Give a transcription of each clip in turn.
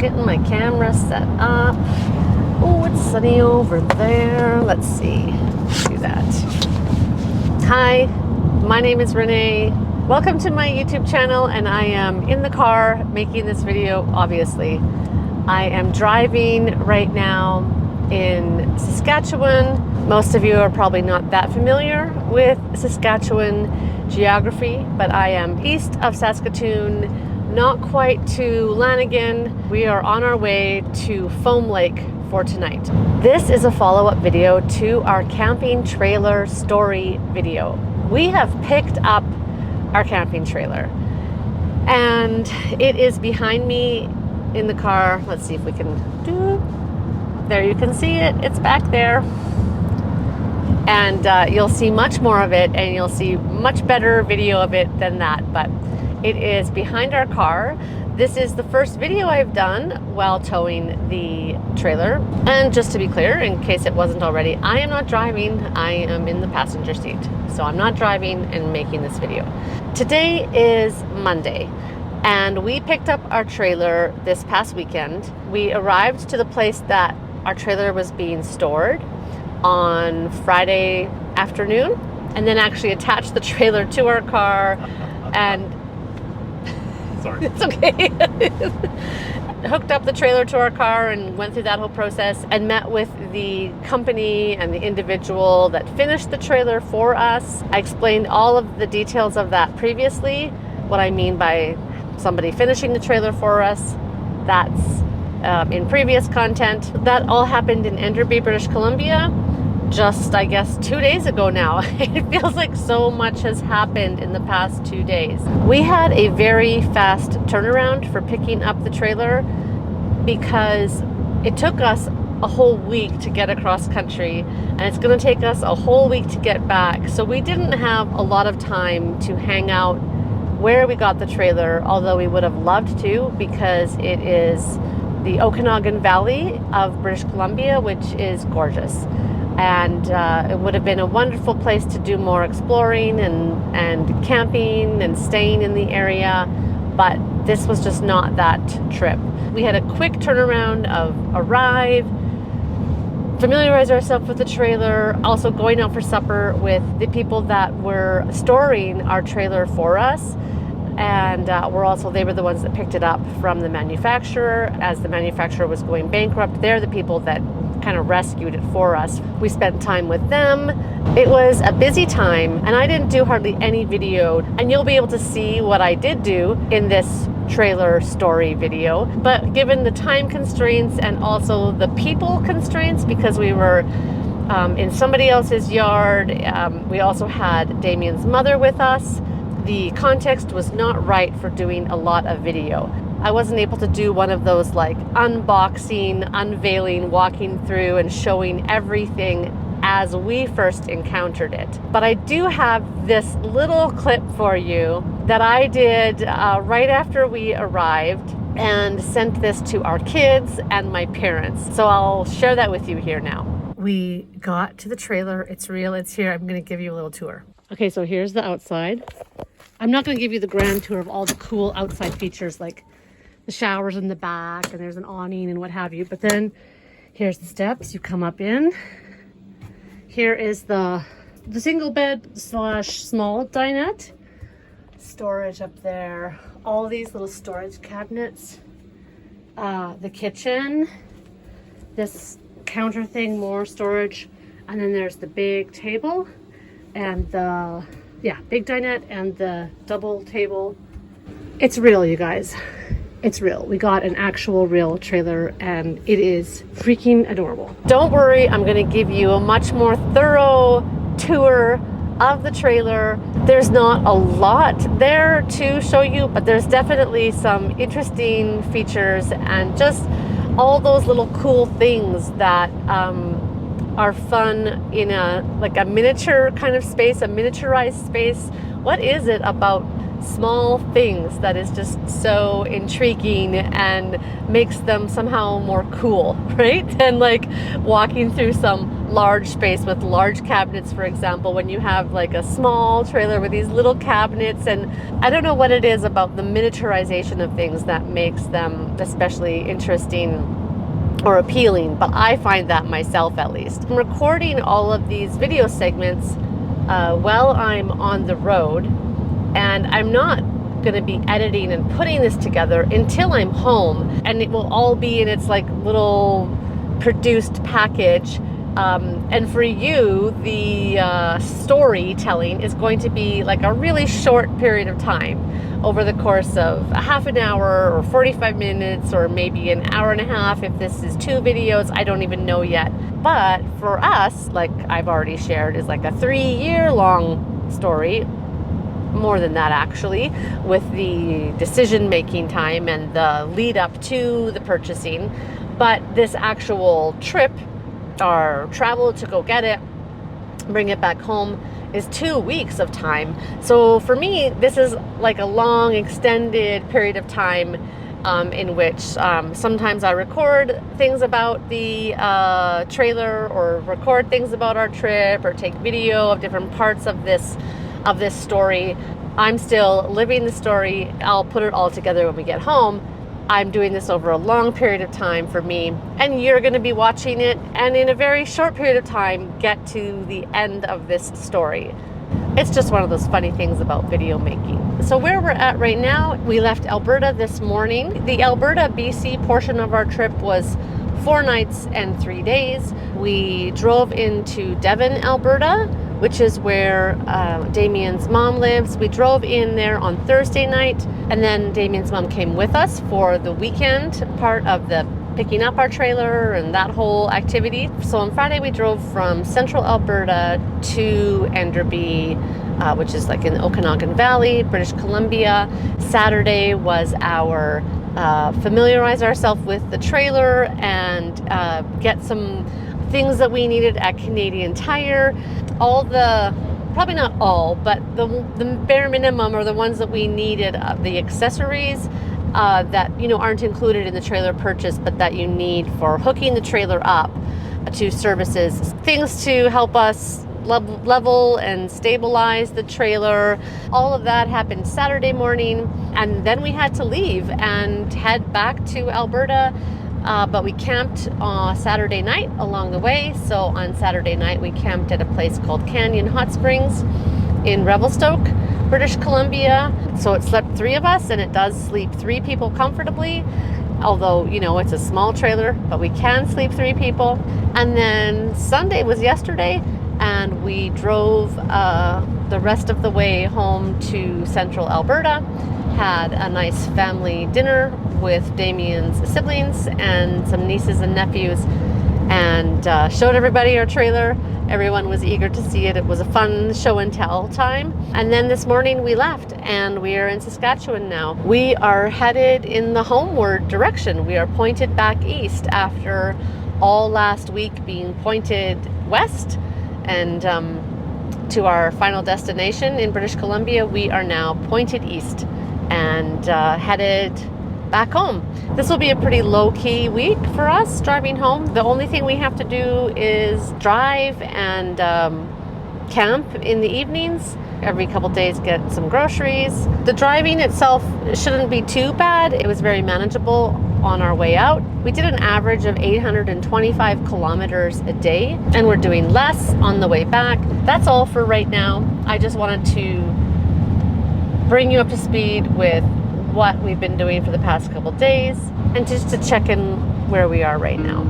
getting my camera set up. Oh, it's sunny over there. Let's see. Let's do that. Hi, my name is Renee. Welcome to my YouTube channel, and I am in the car making this video, obviously. I am driving right now in Saskatchewan. Most of you are probably not that familiar with Saskatchewan geography, but I am east of Saskatoon, not quite to Lanigan. We are on our way to Foam Lake for tonight. This is a follow-up video to our camping trailer story video. We have picked up our camping trailer, and it is behind me in the car. Let's see if we can do. There, you can see it. It's back there. And you'll see much more of it, and you'll see much better video of it than that. But it is behind our car. This is the first video I've done while towing the trailer. And just to be clear, in case it wasn't already, I am not driving. I am in the passenger seat. So I'm not driving and making this video. Today is Monday, and we picked up our trailer this past weekend. We arrived to the place that our trailer was being stored on Friday afternoon, and then actually attached the trailer to our car and sorry, it's okay. Hooked up the trailer to our car and went through that whole process and met with the company and the individual that finished the trailer for us. I explained all of the details of that previously. What I mean by somebody finishing the trailer for us, that's in previous content. That all happened in Enderby, British Columbia, just, I guess, 2 days ago now. It feels like so much has happened in the past 2 days. We had a very fast turnaround for picking up the trailer because it took us a whole week to get across country, and it's going to take us a whole week to get back. So we didn't have a lot of time to hang out where we got the trailer, although we would have loved to, because it is the Okanagan Valley of British Columbia, which is gorgeous. And it would have been a wonderful place to do more exploring and camping and staying in the area, but this was just not that trip. We had a quick turnaround of arrive, familiarize ourselves with the trailer, also going out for supper with the people that were storing our trailer for us. And they were the ones that picked it up from the manufacturer. As the manufacturer was going bankrupt, they're the people that kind of rescued it for us. We spent time with them. It was a busy time, and I didn't do hardly any video, and you'll be able to see what I did do in this trailer story video. But given the time constraints and also the people constraints, because we were in somebody else's yard, we also had Damien's mother with us. The context was not right for doing a lot of video. I wasn't able to do one of those like unboxing, unveiling, walking through and showing everything as we first encountered it. But I do have this little clip for you that I did right after we arrived, and sent this to our kids and my parents. So I'll share that with you here now. We got to the trailer. It's real, it's here. I'm gonna give you a little tour. Okay, so here's the outside. I'm not gonna give you the grand tour of all the cool outside features like the showers in the back, and there's an awning and what have you. But then here's the steps. You come up in. Here is the single bed / small dinette. Storage up there. All these little storage cabinets. The kitchen. This counter thing, more storage. And then there's the big table and the big dinette and the double table. It's real, you guys. It's real. We got an actual real trailer, and it is freaking adorable. Don't worry, I'm going to give you a much more thorough tour of the trailer. There's not a lot there to show you, but there's definitely some interesting features and just all those little cool things that are fun in a miniature kind of space, a miniaturized space. What is it about small things that is just so intriguing and makes them somehow more cool, right? And like walking through some large space with large cabinets, for example, when you have like a small trailer with these little cabinets. And I don't know what it is about the miniaturization of things that makes them especially interesting or appealing, but I find that myself, at least. I'm recording all of these video segments while I'm on the road, and I'm not going to be editing and putting this together until I'm home, and it will all be in its like little produced package. And for you, the storytelling is going to be like a really short period of time over the course of a half an hour or 45 minutes or maybe an hour and a half if this is 2 videos. I don't even know yet. But for us, like I've already shared, is like a 3-year-long story. More than that, actually, with the decision-making time and the lead up to the purchasing. But this actual trip, our travel to go get it, bring it back home, is 2 weeks of time. So for me, this is like a long extended period of time in which sometimes I record things about the trailer, or record things about our trip, or take video of different parts of this story. I'm still living the story. I'll put it all together when we get home. I'm doing this over a long period of time for me, and you're going to be watching it, and in a very short period of time get to the end of this story. It's just one of those funny things about video making. So where we're at right now, we left Alberta this morning. The Alberta BC portion of our trip was 4 nights and 3 days. We drove into Devon, Alberta, which is where Damien's mom lives. We drove in there on Thursday night, and then Damien's mom came with us for the weekend part of the picking up our trailer and that whole activity. So on Friday we drove from central Alberta to Enderby, which is like in the Okanagan Valley, British Columbia. Saturday was our familiarize ourselves with the trailer and get some things that we needed at Canadian Tire. All the, probably not all, but the bare minimum, or the ones that we needed, the accessories that aren't included in the trailer purchase, but that you need for hooking the trailer up to services. Things to help us level and stabilize the trailer. All of that happened Saturday morning, and then we had to leave and head back to Alberta. But we camped Saturday night along the way. So on Saturday night, we camped at a place called Canyon Hot Springs in Revelstoke, British Columbia. So it slept 3 of us, and it does sleep 3 people comfortably. Although, it's a small trailer, but we can sleep 3 people. And then Sunday was yesterday, and we drove the rest of the way home to central Alberta. Had a nice family dinner with Damien's siblings and some nieces and nephews, and showed everybody our trailer. Everyone was eager to see it. It was a fun show and tell time. And then this morning we left, and we are in Saskatchewan now. We are headed in the homeward direction. We are pointed back east after all last week being pointed west. And to our final destination in British Columbia, we are now pointed east and headed back home. This will be a pretty low-key week for us driving home. The only thing we have to do is drive and camp in the evenings. Every couple days get some groceries. The driving itself shouldn't be too bad. It was very manageable on our way out. We did an average of 825 kilometers a day, and we're doing less on the way back. That's all for right now. I just wanted to bring you up to speed with what we've been doing for the past couple days, and just to check in where we are right now.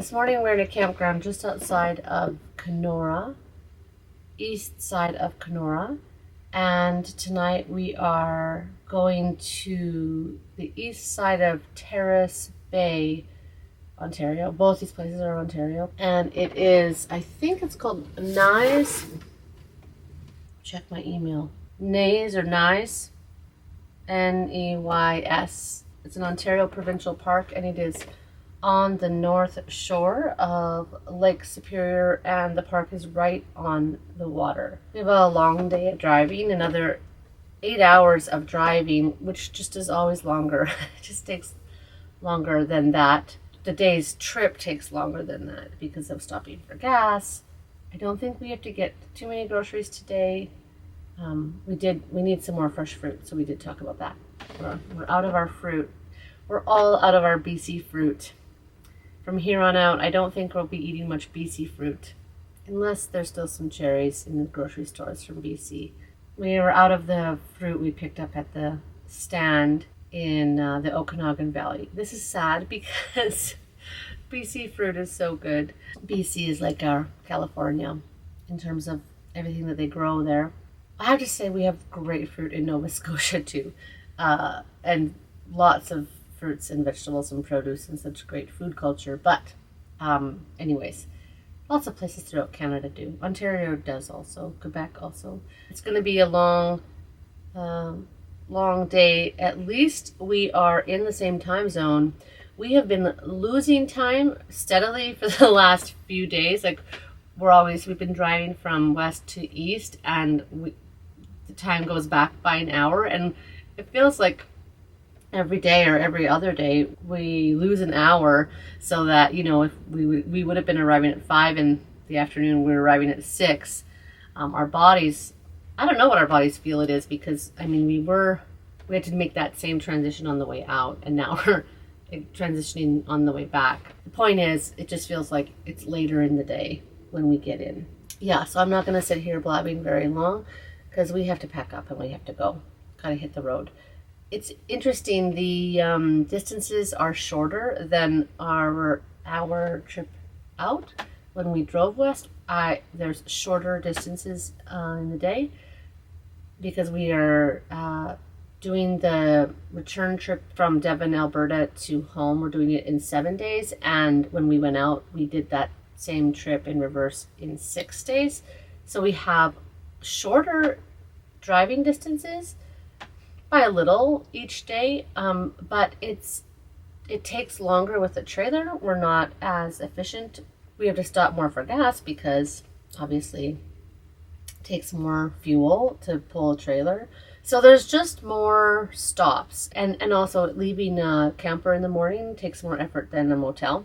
This morning we're in a campground just outside of Kenora, east side of Kenora. And tonight we are going to the east side of Terrace Bay, Ontario. Both these places are Ontario. And it is, I think it's called Nyes. Check my email. Nyes or Nyes. Neys. It's an Ontario provincial park, and it is on the north shore of Lake Superior, and the park is right on the water. We have a long day of driving, another 8 hours of driving, which just is always longer. It just takes longer than that. The day's trip takes longer than that because of stopping for gas. I don't think we have to get too many groceries today. We need some more fresh fruit, so we did talk about that. We're out of our fruit. We're all out of our BC fruit. From here on out, I don't think we'll be eating much BC fruit, unless there's still some cherries in the grocery stores from BC. We were out of the fruit we picked up at the stand in the Okanagan Valley. This is sad because BC fruit is so good. BC is like our California in terms of everything that they grow there. I have to say we have great fruit in Nova Scotia too, and lots of fruits and vegetables and produce and such great food culture. But anyways, lots of places throughout Canada do. Ontario does also. Quebec also. It's going to be a long day. At least we are in the same time zone. We have been losing time steadily for the last few days. Like we've been driving from west to east, and the time goes back by an hour, and it feels like every day or every other day we lose an hour, so that, you know, if we would have been arriving at 5 in the afternoon, we're arriving at 6. Our bodies, I don't know what our bodies feel it is, because I mean we had to make that same transition on the way out, and now we're transitioning on the way back. The point is, it just feels like it's later in the day when we get in. Yeah, so I'm not going to sit here blabbing very long because we have to pack up and we have to go. Gotta hit the road. It's interesting, the distances are shorter than our trip out. When we drove west, there's shorter distances in the day because we are doing the return trip from Devon, Alberta to home. We're doing it in 7 days, and when we went out, we did that same trip in reverse in 6 days. So we have shorter driving distances by a little each day, but it takes longer with the trailer. We're not as efficient. We have to stop more for gas because obviously it takes more fuel to pull a trailer. So there's just more stops, and also leaving a camper in the morning takes more effort than a motel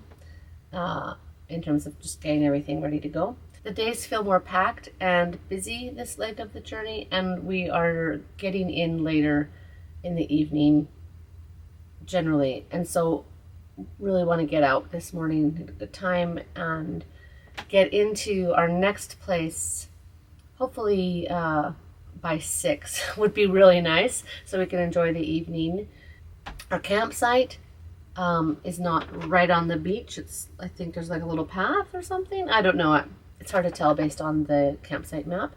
in terms of just getting everything ready to go. The days feel more packed and busy this leg of the journey, and we are getting in later in the evening generally, and so really want to get out this morning at a good time and get into our next place, hopefully by 6 would be really nice, so we can enjoy the evening. Our campsite is not right on the beach. I think there's like a little path or something. I don't know. It's hard to tell based on the campsite map,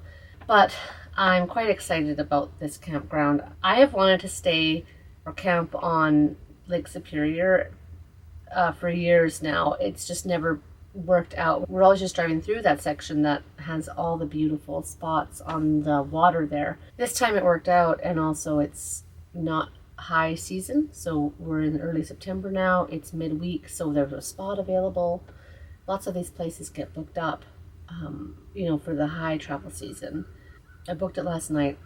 but I'm quite excited about this campground. I have wanted to stay or camp on Lake Superior for years now. It's just never worked out. We're always just driving through that section that has all the beautiful spots on the water there. This time it worked out, and also it's not high season, so we're in early September now. It's midweek, so there's a spot available. Lots of these places get booked up for the high travel season. I booked it last night.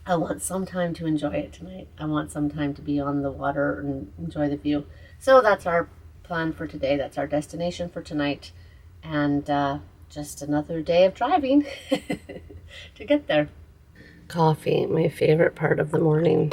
I want some time to enjoy it tonight. I want some time to be on the water and enjoy the view. So that's our plan for today. That's our destination for tonight. And just another day of driving to get there. Coffee, my favorite part of the morning.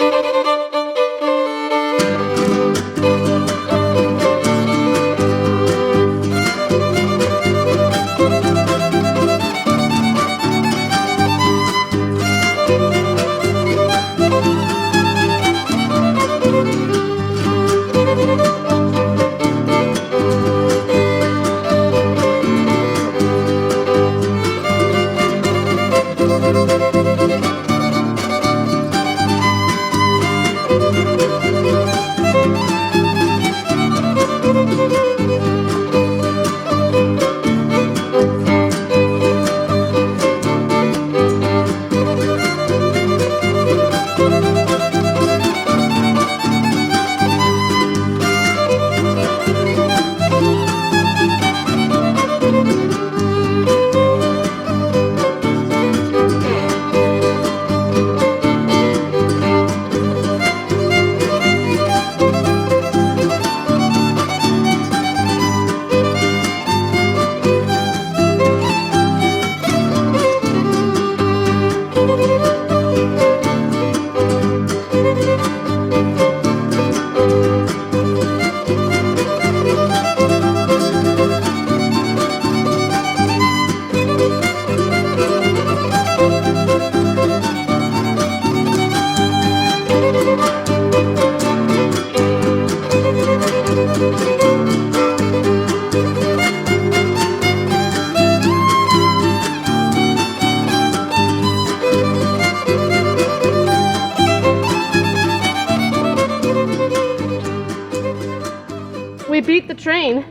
beat the train.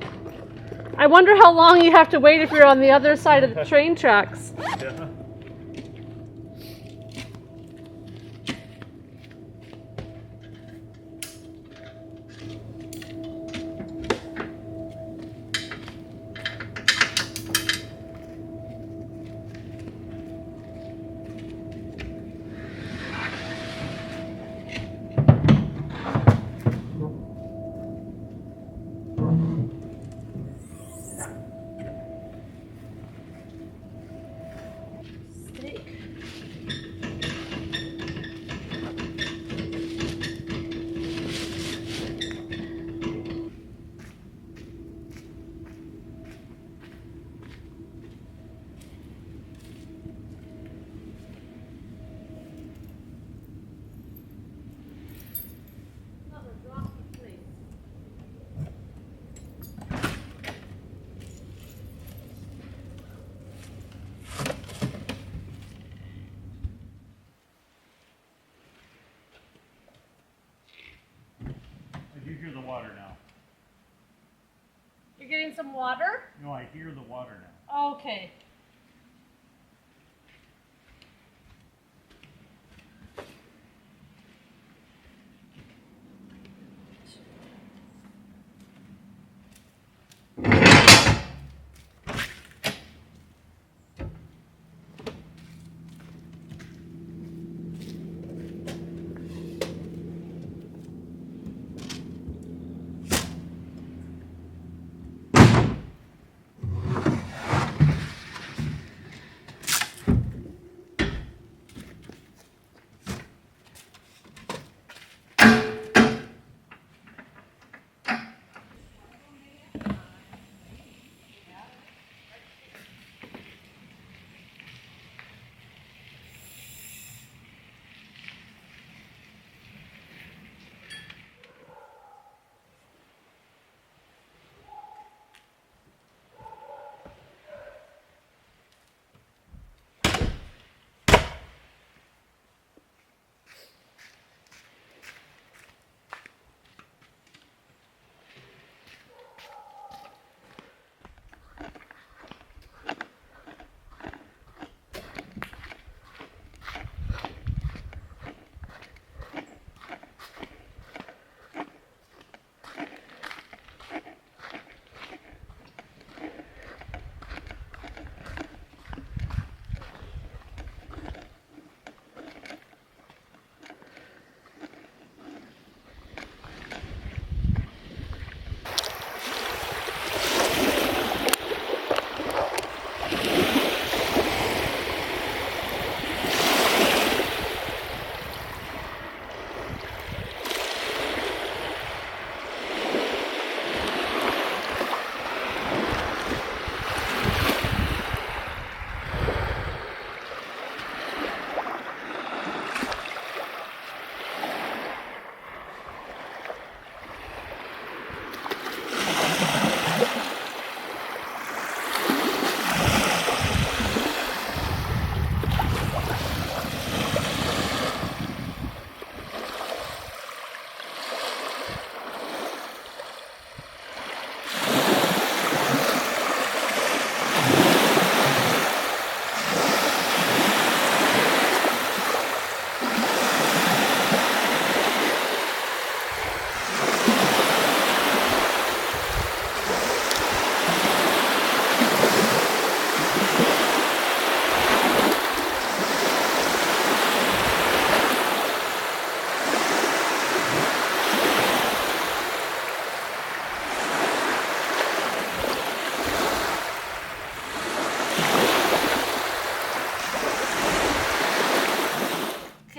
I wonder how long you have to wait if you're on the other side of the train tracks. Yeah. You hear the water now. You're getting some water? No, I hear the water now. Okay.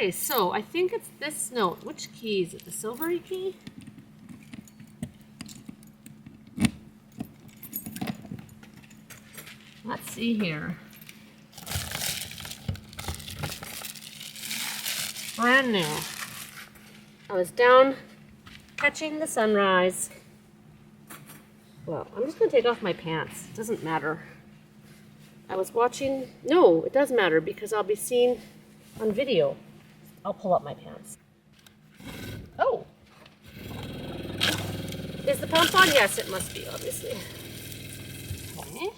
Okay, so I think it's this note. Which key is it? The silvery key? Let's see here. Brand new. I was down catching the sunrise. Well, I'm just gonna take off my pants. It doesn't matter. I was watching, no, it does matter because I'll be seen on video. I'll pull up my pants. Oh, Is the pump on? Yes, it must be, obviously. Okay.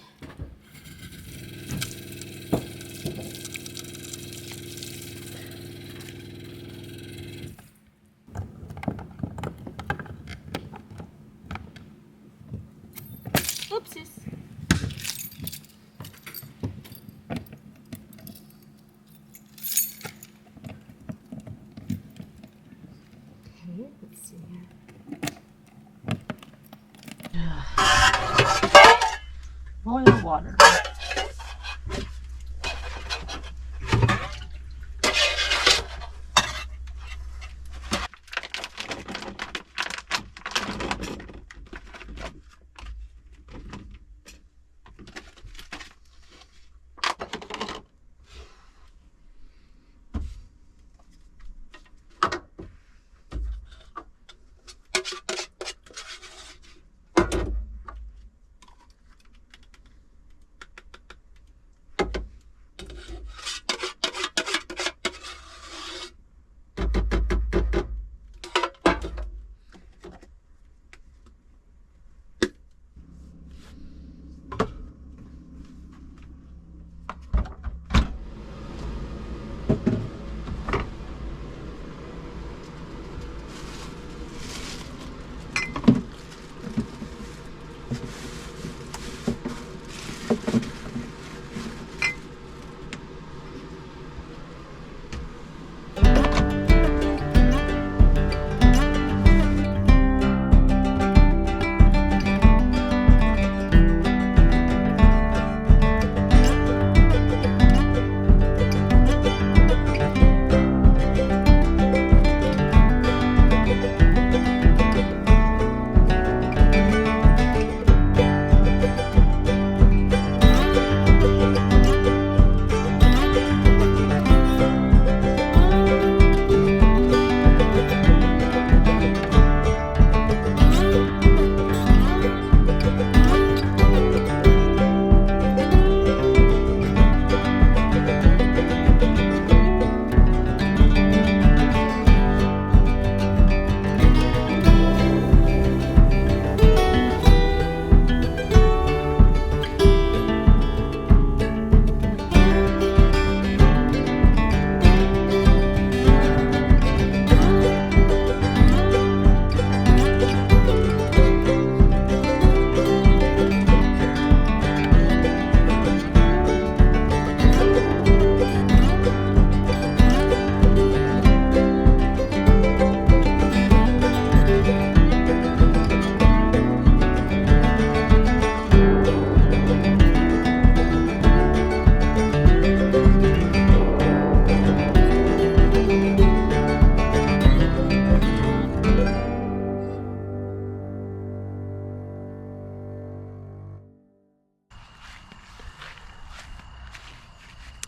Oopsies. Okay, let's see here. Boil water.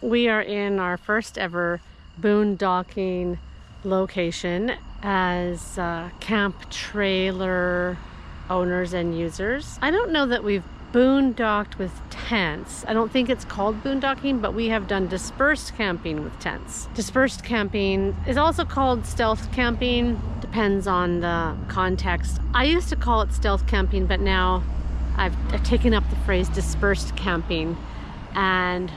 We are in our first ever boondocking location as camp trailer owners and users. I don't know that we've boondocked with tents. I don't think it's called boondocking, but we have done dispersed camping with tents. Dispersed camping is also called stealth camping, depends on the context. I used to call it stealth camping, but now I've taken up the phrase dispersed camping, and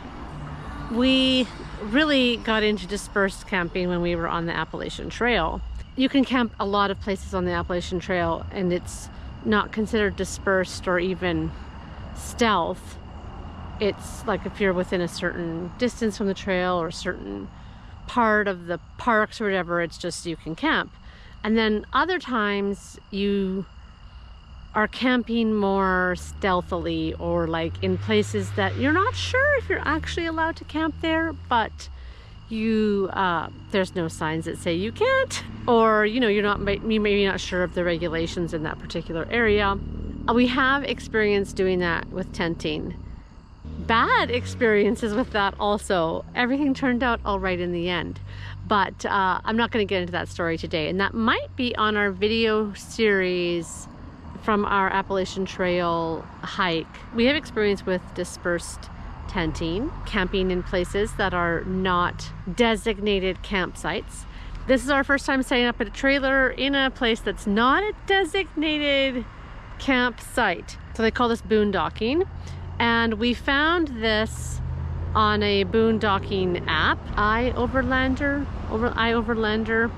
we really got into dispersed camping when we were on the Appalachian Trail. You can camp a lot of places on the Appalachian Trail and it's not considered dispersed or even stealth. It's like if you're within a certain distance from the trail or a certain part of the parks or whatever, it's just you can camp. And then other times you are camping more stealthily or like in places that you're not sure if you're actually allowed to camp there, but you there's no signs that say you can't, or you may be not sure of the regulations in that particular area. We have experience doing that with tenting. Bad experiences with that also. Everything turned out all right in the end, but I'm not going to get into that story today, and that might be on our video series from our Appalachian Trail hike. We have experience with dispersed tenting, camping in places that are not designated campsites. This is our first time setting up a trailer in a place that's not a designated campsite. So they call this boondocking. And we found this on a boondocking app, iOverlander,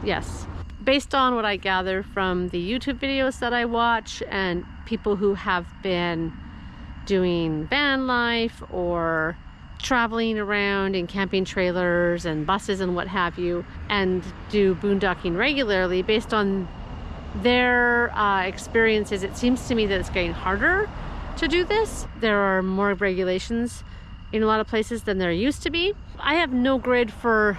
yes. Based on what I gather from the YouTube videos that I watch and people who have been doing van life or traveling around in camping trailers and buses and what have you, and do boondocking regularly, based on their experiences, it seems to me that it's getting harder to do this. There are more regulations in a lot of places than there used to be. I have no grid for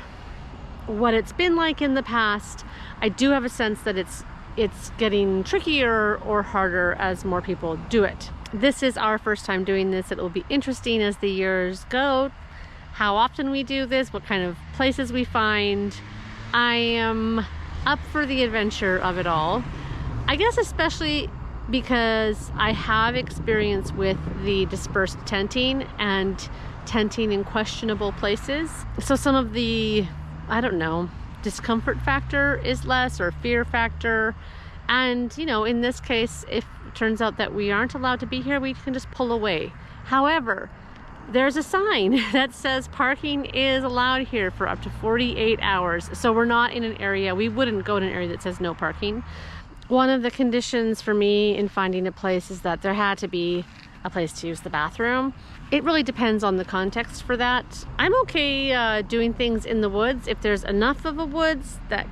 what it's been like in the past. I do have a sense that it's getting trickier or harder as more people do it. This is our first time doing this. It will be interesting as the years go, how often we do this, what kind of places we find. I am up for the adventure of it all. I guess especially because I have experience with the dispersed tenting and tenting in questionable places. So some of the, I don't know, discomfort factor is less, or fear factor. And you know, in this case, if it turns out that we aren't allowed to be here, we can just pull away. However, there's a sign that says parking is allowed here for up to 48 hours. So we're not in an area, we wouldn't go in an area that says no parking. One of the conditions for me in finding a place is that there had to be a place to use the bathroom. It really depends on the context for that. I'm okay doing things in the woods if there's enough of a woods that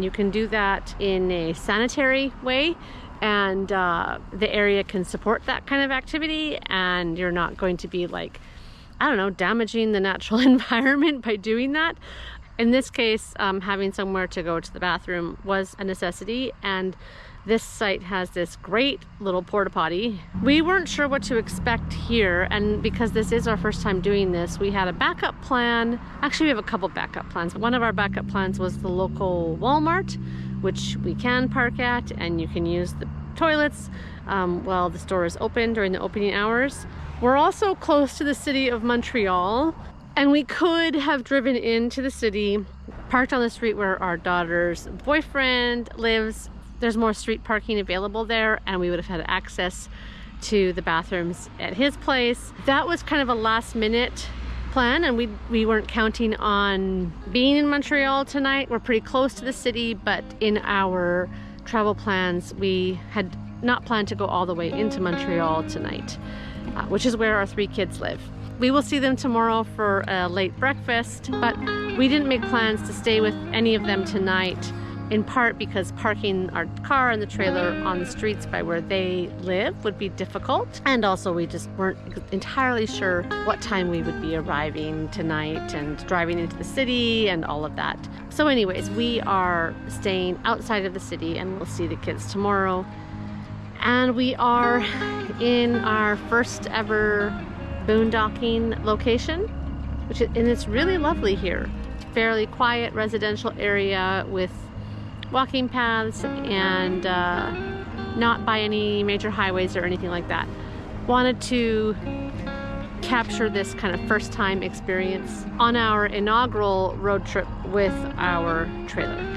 you can do that in a sanitary way, and the area can support that kind of activity, and you're not going to be, like, I don't know, damaging the natural environment by doing that. In this case, having somewhere to go to the bathroom was a necessity, and this site has this great little porta potty. We weren't sure what to expect here, and because this is our first time doing this, we had a backup plan. Actually, we have a couple backup plans. One of our backup plans was the local Walmart, which we can park at, and you can use the toilets while the store is open during the opening hours. We're also close to the city of Montreal, and we could have driven into the city, parked on the street where our daughter's boyfriend lives. There's more street parking available there, and we would have had access to the bathrooms at his place. That was kind of a last minute plan, and we weren't counting on being in Montreal tonight. We're pretty close to the city, but in our travel plans, we had not planned to go all the way into Montreal tonight, which is where our 3 kids live. We will see them tomorrow for a late breakfast, but we didn't make plans to stay with any of them tonight, in part because parking our car and the trailer on the streets by where they live would be difficult. And also we just weren't entirely sure what time we would be arriving tonight and driving into the city and all of that. So anyways, we are staying outside of the city, and we'll see the kids tomorrow. And we are in our first ever boondocking location, and it's really lovely here. Fairly quiet residential area with walking paths, and not by any major highways or anything like that. Wanted to capture this kind of first time experience on our inaugural road trip with our trailer.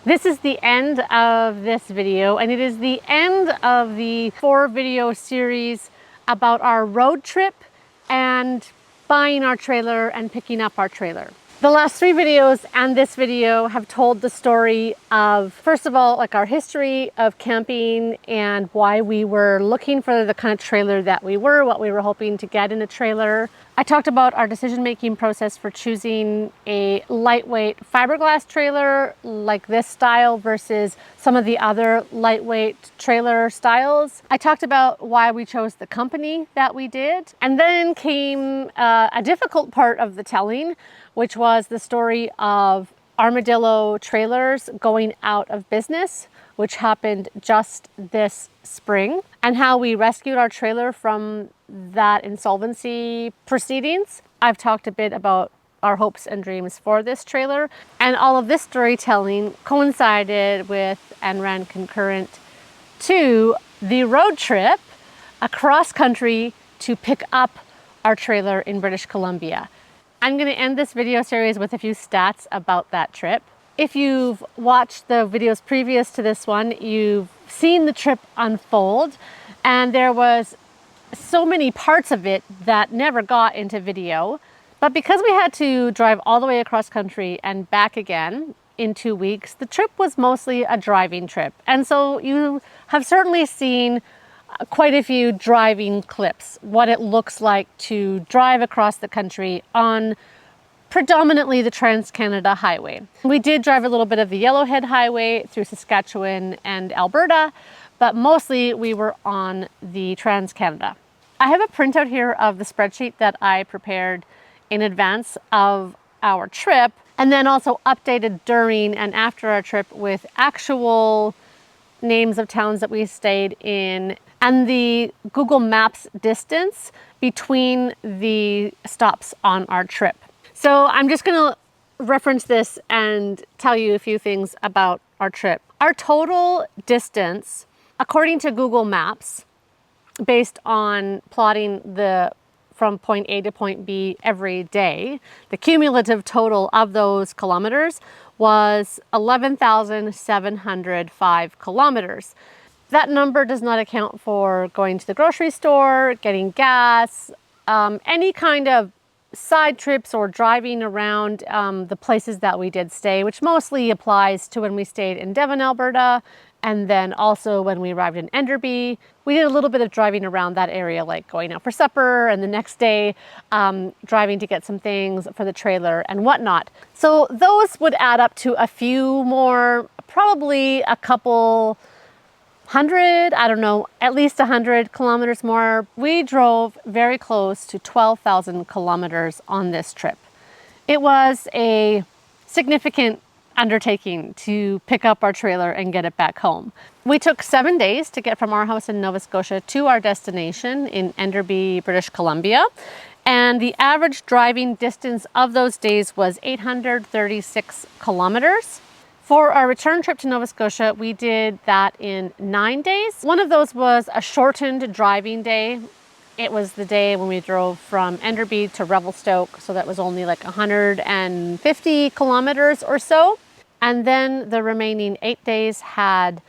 This is the end of this video, and it is the end of the 4-video series about our road trip and buying our trailer and picking up our trailer. The last 3 videos and this video have told the story of, first of all, like our history of camping and why we were looking for the kind of trailer that we were, what we were hoping to get in a trailer. I talked about our decision-making process for choosing a lightweight fiberglass trailer like this style versus some of the other lightweight trailer styles. I talked about why we chose the company that we did. And then came a difficult part of the telling, which was the story of Armadillo trailers going out of business, which happened just this spring, and how we rescued our trailer from that insolvency proceedings. I've talked a bit about our hopes and dreams for this trailer, and all of this storytelling coincided with and ran concurrent to the road trip across country to pick up our trailer in British Columbia. I'm going to end this video series with a few stats about that trip. If you've watched the videos previous to this one, you've seen the trip unfold, and there was so many parts of it that never got into video. But because we had to drive all the way across country and back again in 2 weeks, the trip was mostly a driving trip. And so you have certainly seen quite a few driving clips, what it looks like to drive across the country on predominantly the Trans-Canada Highway. We did drive a little bit of the Yellowhead Highway through Saskatchewan and Alberta, but mostly we were on the Trans-Canada. I have a printout here of the spreadsheet that I prepared in advance of our trip, and then also updated during and after our trip with actual names of towns that we stayed in and the Google Maps distance between the stops on our trip. So I'm just going to reference this and tell you a few things about our trip. Our total distance, according to Google Maps, based on plotting from point A to point B every day, the cumulative total of those kilometers was 11,705 kilometers. That number does not account for going to the grocery store, getting gas, any kind of side trips or driving around the places that we did stay, which mostly applies to when we stayed in Devon, Alberta, and then also when we arrived in Enderby. We did a little bit of driving around that area, like going out for supper, and the next day driving to get some things for the trailer and whatnot. So those would add up to a few more, probably a couple 100, I don't know, at least 100 kilometers more. We drove very close to 12,000 kilometers on this trip. It was a significant undertaking to pick up our trailer and get it back home. We took 7 days to get from our house in Nova Scotia to our destination in Enderby, British Columbia. And the average driving distance of those days was 836 kilometers. For our return trip to Nova Scotia, we did that in 9 days. One of those was a shortened driving day. It was the day when we drove from Enderby to Revelstoke, so that was only like 150 kilometers or so. And then the remaining 8 days had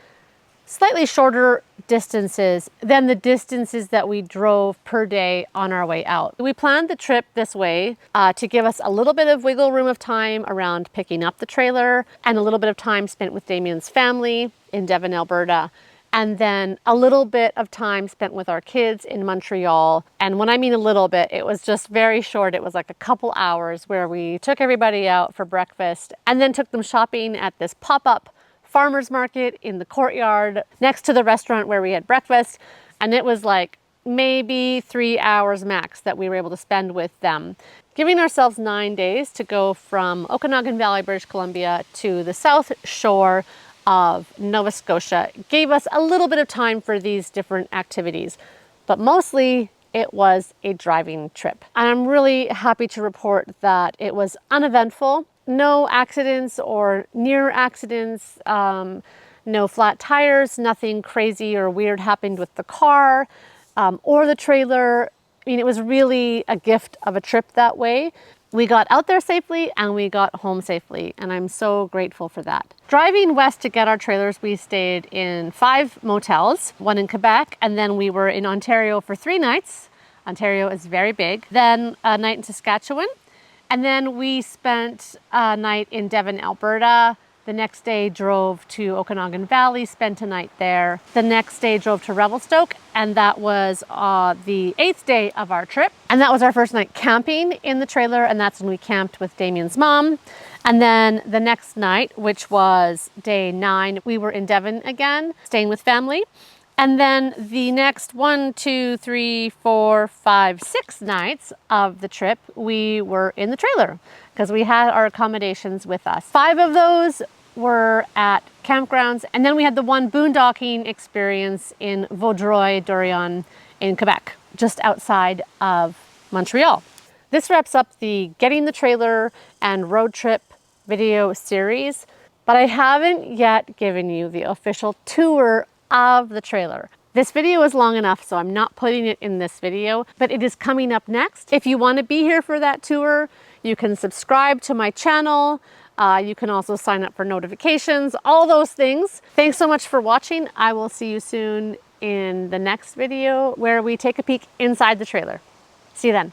slightly shorter distances than the distances that we drove per day on our way out. We planned the trip this way to give us a little bit of wiggle room of time around picking up the trailer and a little bit of time spent with Damien's family in Devon, Alberta, and then a little bit of time spent with our kids in Montreal. And when I mean a little bit, it was just very short. It was like a couple hours where we took everybody out for breakfast and then took them shopping at this pop-up farmer's market in the courtyard next to the restaurant where we had breakfast. And it was like maybe 3 hours max that we were able to spend with them. Giving ourselves 9 days to go from Okanagan Valley, British Columbia to the south shore of Nova Scotia gave us a little bit of time for these different activities, but mostly it was a driving trip. And I'm really happy to report that it was uneventful. No accidents or near accidents, no flat tires, nothing crazy or weird happened with the car or the trailer. I mean, it was really a gift of a trip that way. We got out there safely and we got home safely, and I'm so grateful for that. Driving west to get our trailers, we stayed in 5 motels, 1 in Quebec, and then we were in Ontario for 3 nights. Ontario is very big. Then a night in Saskatchewan, and then we spent a night in Devon, Alberta. The next day drove to Okanagan Valley, spent a night there. The next day drove to Revelstoke, and that was the 8th day of our trip. And that was our first night camping in the trailer, and that's when we camped with Damien's mom. And then the next night, which was day 9, we were in Devon again, staying with family. And then the next 1, 2, 3, 4, 5, 6 nights of the trip, we were in the trailer because we had our accommodations with us. 5 of those were at campgrounds, and then we had the one boondocking experience in Vaudreuil-Dorion in Quebec, just outside of Montreal. This wraps up the Getting the Trailer and Road Trip video series, but I haven't yet given you the official tour of the trailer. This video is long enough, so I'm not putting it in this video, but it is coming up next. If you want to be here for that tour, you can subscribe to my channel. You can also sign up for notifications, all those things. Thanks so much for watching. I will see you soon in the next video where we take a peek inside the trailer. See you then.